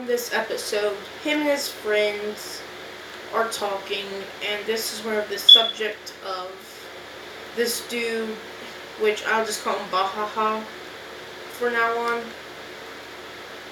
on this episode, him and his friends are talking, and this is where the subject of this dude, which I'll just call him Bahaha for now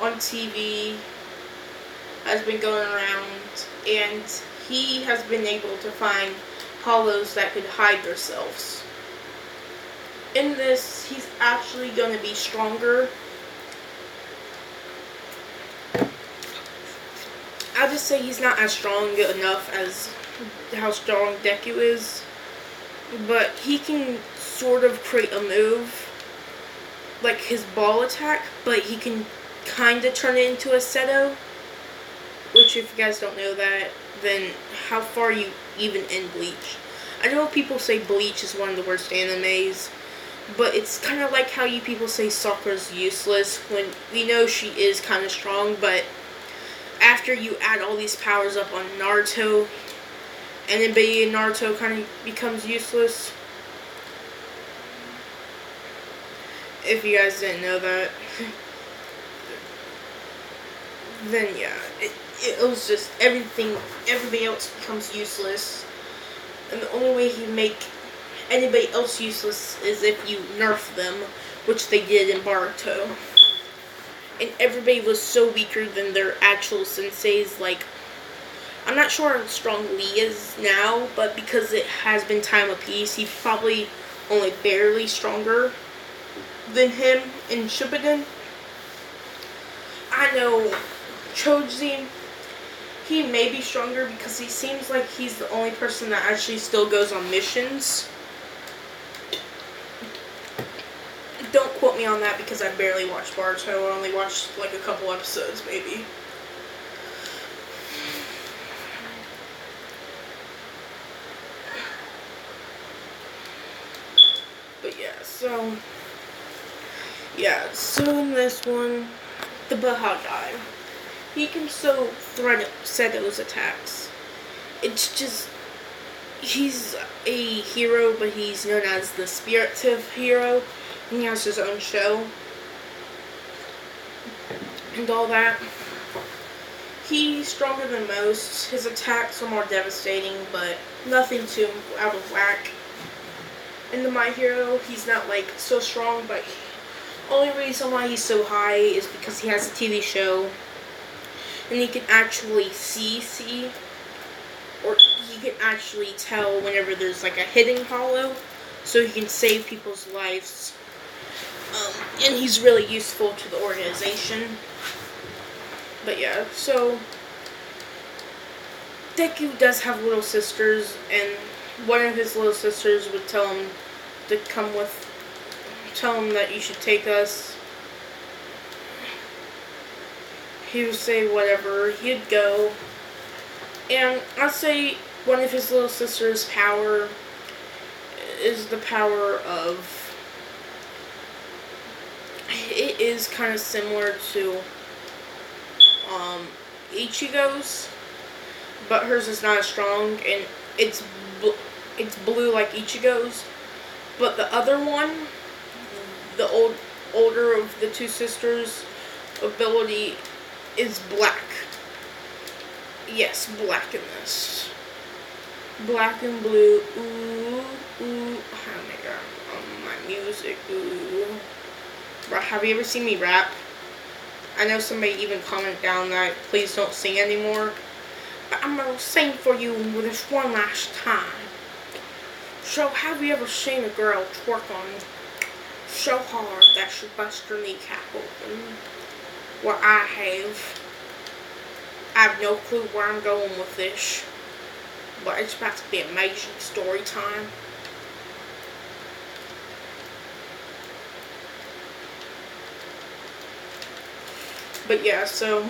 on TV, has been going around, and he has been able to find hollows that could hide themselves. In this, he's actually going to be stronger. I'll just say he's not as strong enough as how strong Deku is, but he can sort of create a move, like his ball attack, but he can kind of turn it into a Seto, which if you guys don't know that, then how far are you even in Bleach? I know people say Bleach is one of the worst animes, but it's kind of like how you people say Sakura's useless, when we know she is kind of strong, but after you add all these powers up on Naruto, and then Naruto kind of becomes useless. If you guys didn't know that, then yeah, it was just everybody else becomes useless, and the only way you make anybody else useless is if you nerf them, which they did in Boruto. And everybody was so weaker than their actual senseis. Like, I'm not sure how strong Lee is now, but because it has been time of peace, he's probably only barely stronger than him in Shippuden. I know Choji, he may be stronger because he seems like he's the only person that actually still goes on missions. Don't quote me on that because I barely watched Boruto. I only watched like a couple episodes, maybe. But so in this one, the Baha guy, he can so thread Seto's attacks. It's just, he's a hero, but he's known as the spiritive hero. He has his own show and all that. He's stronger than most. His attacks are more devastating, but nothing too out of whack. In the My Hero, he's not like so strong, but only reason why he's so high is because he has a TV show, and he can actually see, or he can actually tell whenever there's like a hidden hollow, so he can save people's lives. And he's really useful to the organization. But yeah, so Deku does have little sisters, and one of his little sisters would tell him to tell him that you should take us. He would say whatever, he'd go. And I'd say one of his little sister's power is the power of, it is kind of similar to Ichigo's, but hers is not as strong, and it's blue like Ichigo's. But the other one, the older of the two sisters' ability is black. Yes, black in this. Black and blue. Ooh, ooh. Oh my god. My music. Ooh. Have you ever seen me rap? I know somebody even commented down that please don't sing anymore. But I'm gonna sing for you this one last time. So, have you ever seen a girl twerk on so hard that she bust her kneecap open? Well, I have no clue where I'm going with this, but it's about to be amazing story time. But yeah, so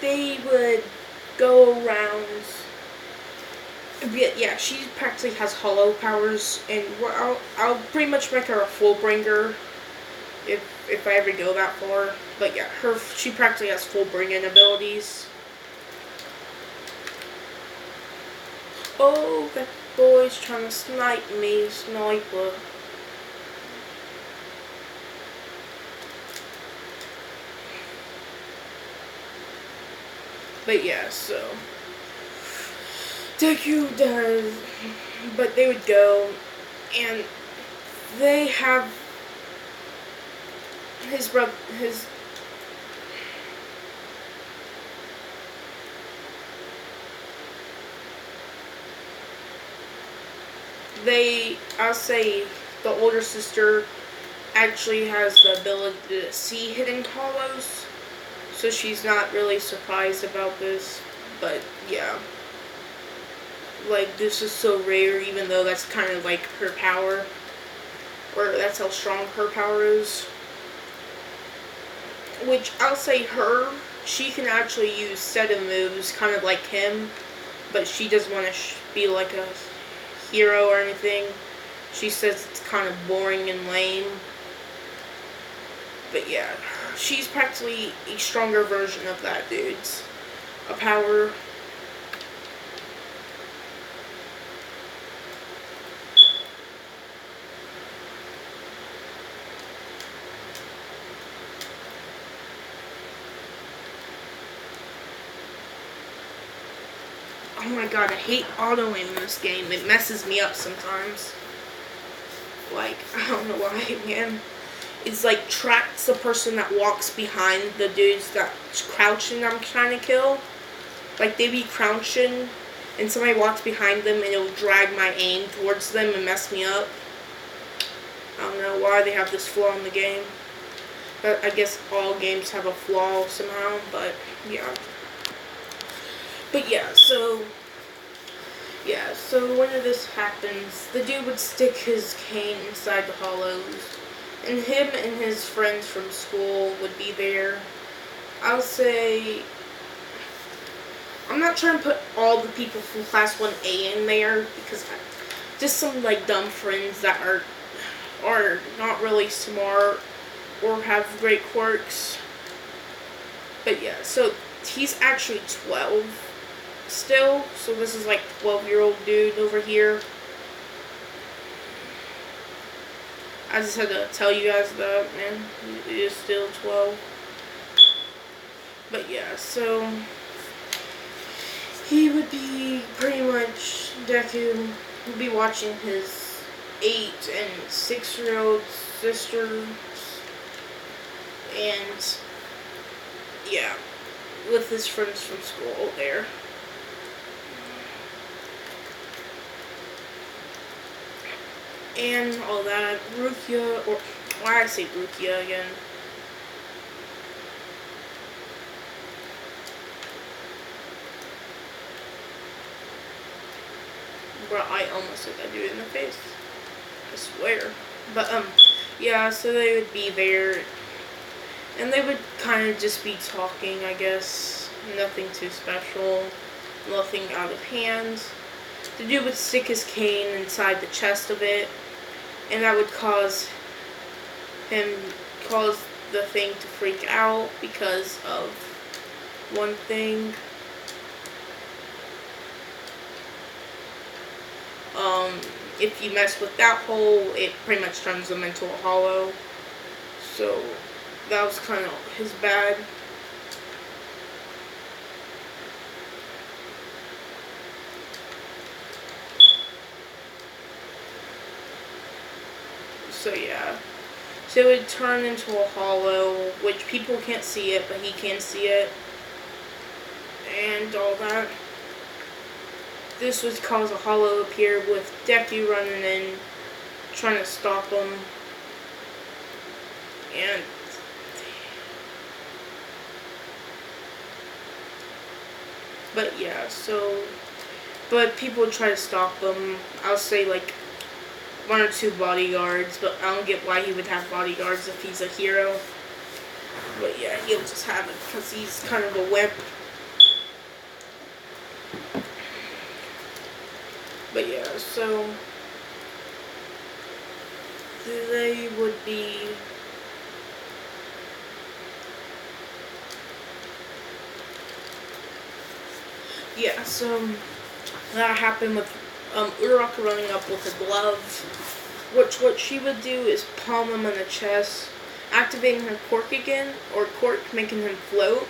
they would go around. Yeah, she practically has hollow powers, and I'll pretty much make her a full bringer if I ever go that far. But yeah, she practically has full bringing abilities. Oh, that boy's trying to snipe me, sniper. But yeah, so Deku does, but they would go, and they have his brother, I'll say the older sister actually has the ability to see hidden hollows, so she's not really surprised about this. But yeah, like, this is so rare, even though that's kind of like her power, or that's how strong her power is. Which I'll say she can actually use set of moves, kind of like him, but she doesn't want to be like a hero or anything. She says it's kind of boring and lame. But yeah, she's practically a stronger version of that dude's a power. Oh my god, I hate auto-aim in this game. It messes me up sometimes. Like, I don't know why, man. It's like tracks the person that walks behind the dudes that's crouching I'm trying to kill. Like, they be crouching, and somebody walks behind them, and it'll drag my aim towards them and mess me up. I don't know why they have this flaw in the game. But I guess all games have a flaw somehow, but yeah. But yeah, so when this happens, the dude would stick his cane inside the hollows, and him and his friends from school would be there. I'll say, I'm not trying to put all the people from Class 1A in there, because just some, like, dumb friends that are not really smart or have great quirks. But yeah, so he's actually 12 still, so this is like 12-year-old dude over here. I just had to tell you guys that, man. He is still 12. But yeah, so he would be pretty much, Deku would be watching his 8 and 6-year-old sisters, and yeah, with his friends from school there. And all that. Rukia, or why I say Rukia again? Bro, I almost hit that dude in the face. I swear. But, yeah, so they would be there, and they would kind of just be talking, I guess. Nothing too special. Nothing out of hand. The dude would stick his cane inside the chest of it, and that would cause the thing to freak out because of one thing. If you mess with that hole, it pretty much turns them into a hollow. So that was kind of his bad. So yeah. So it would turn into a hollow, which people can't see it, but he can see it. And all that. This would cause a hollow appear with Deku running in, trying to stop him. And but yeah, so but people would try to stop him. I'll say like 1 or 2 bodyguards, but I don't get why he would have bodyguards if he's a hero. But yeah, he'll just have it because he's kind of a wimp. But yeah, so they would be so that happened with Uraraka running up with a glove, which what she would do is palm him in the chest, activating her quirk again, or quirk making him float,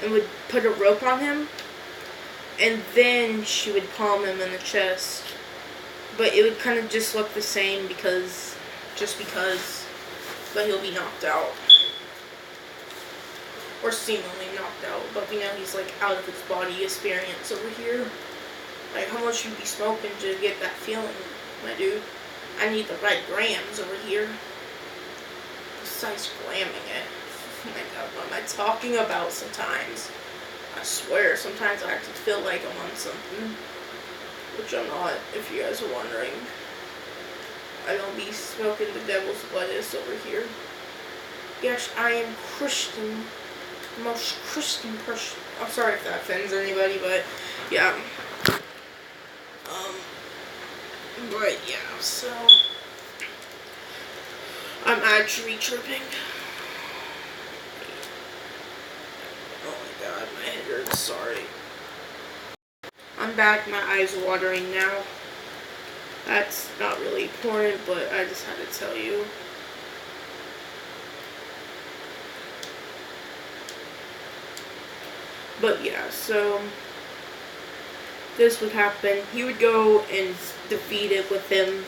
and would put a rope on him, and then she would palm him in the chest. But it would kind of just look the same because, but he'll be knocked out. Or seemingly knocked out, but we know he's like out of his body experience over here. Like, how much you'd be smoking to get that feeling, my dude? I need the right grams over here. Besides glamming it. Oh my god, what am I talking about sometimes? I swear, sometimes I actually feel like I'm on something. Which I'm not, if you guys are wondering. I don't be smoking the devil's lettuce over here. Yes, I am Christian. Most Christian person. I'm sorry if that offends anybody, but yeah. But yeah, so I'm actually tripping. Oh my god, my head hurts, sorry. I'm back, my eyes are watering now. That's not really important, but I just had to tell you. But yeah, so this would happen. He would go and defeat it with him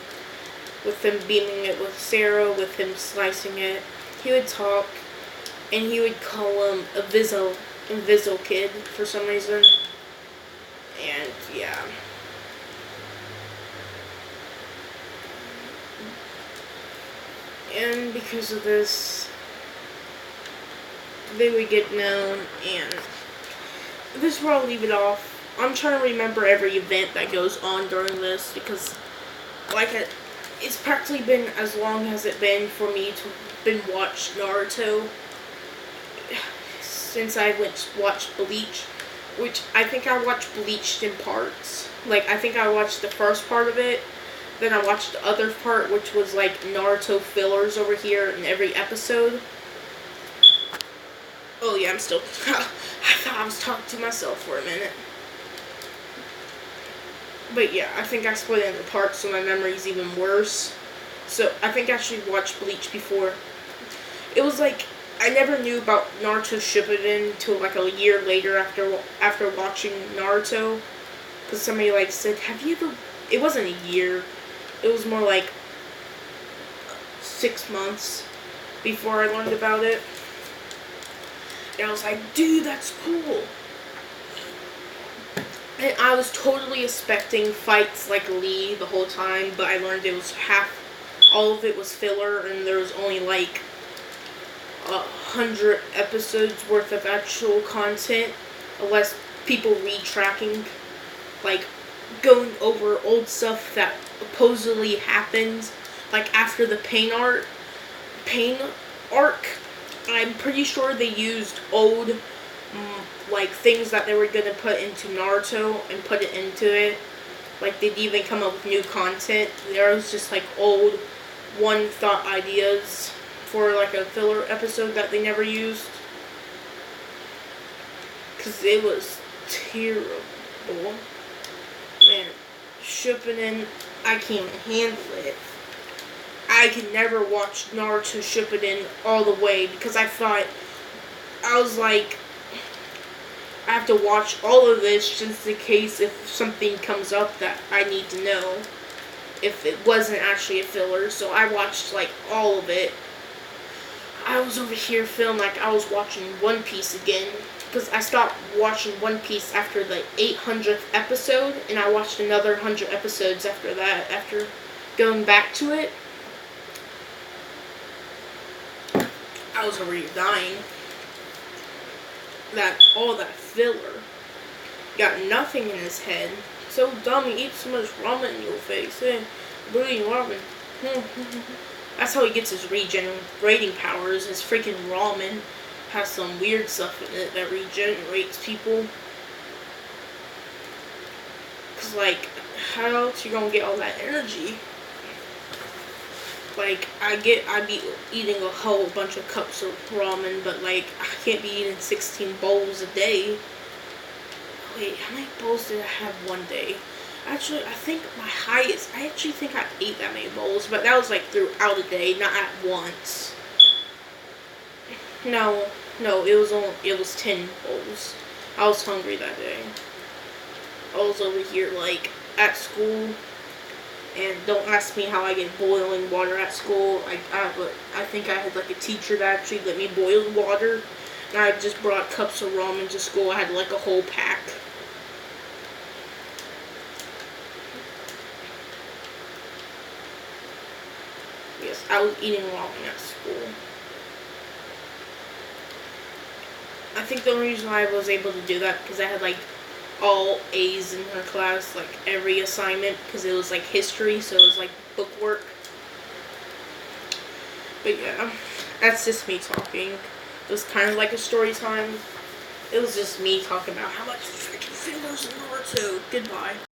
beaming it with Sarah, with him slicing it. He would talk, and he would call him a Inviso Kid for some reason. And yeah. And because of this, they would get known, and this is where I'll leave it off. I'm trying to remember every event that goes on during this, because it's practically been as long as it's been for me to watch Naruto since I watched Bleach, which I think I watched Bleach in parts. Like, I think I watched the first part of it, then I watched the other part, which was like Naruto fillers over here in every episode. Oh yeah, I'm still I thought I was talking to myself for a minute. But yeah, I think I split it into parts, so my memory's even worse. So I think I should watch Bleach before. It was like, I never knew about Naruto Shippuden until like a year later after watching Naruto. Because somebody like said, have you ever... It wasn't a year. It was more like 6 months before I learned about it. And I was like, dude, that's cool. And I was totally expecting fights like Lee the whole time, but I learned it was all of it was filler, and there was only like 100 episodes worth of actual content, unless people retracking, like going over old stuff that supposedly happened, like after the pain arc. I'm pretty sure they used old like things that they were gonna put into Naruto and put it into it. Like, they'd even come up with new content. There was just like old one thought ideas for like a filler episode that they never used, because it was terrible. Man, Shippuden, I can't handle it. I can never watch Naruto Shippuden all the way, because I was like, I have to watch all of this just in case if something comes up that I need to know, if it wasn't actually a filler. So I watched like all of it. I was over here feeling like I was watching One Piece again, because I stopped watching One Piece after the 800th episode, and I watched another 100 episodes after that, after going back to it. I was over here dying. All that filler. Got nothing in his head. So dumb, he eats so much ramen in your face. Hey, bleeding ramen. That's how he gets his regenerating powers. His freaking ramen has some weird stuff in it that regenerates people. Cause like, how else you gonna get all that energy? Like, I'd be eating a whole bunch of cups of ramen, but like, I can't be eating 16 bowls a day. Wait, how many bowls did I have one day? Actually, I think I actually think I ate that many bowls, but that was like throughout the day, not at once. No, No, it was 10 bowls. I was hungry that day. I was over here like at school, and don't ask me how I get boiling water at school. I think I had like a teacher that actually let me boil water, and I just brought cups of ramen to school. I had like a whole pack. Yes, I was eating ramen at school. I think the only reason why I was able to do that because I had like all A's in her class, like every assignment, because it was like history, so it was like book work. But yeah, that's just me talking. It was kind of like a story time. It was just me talking about how much freaking fingers in Naruto. Goodbye.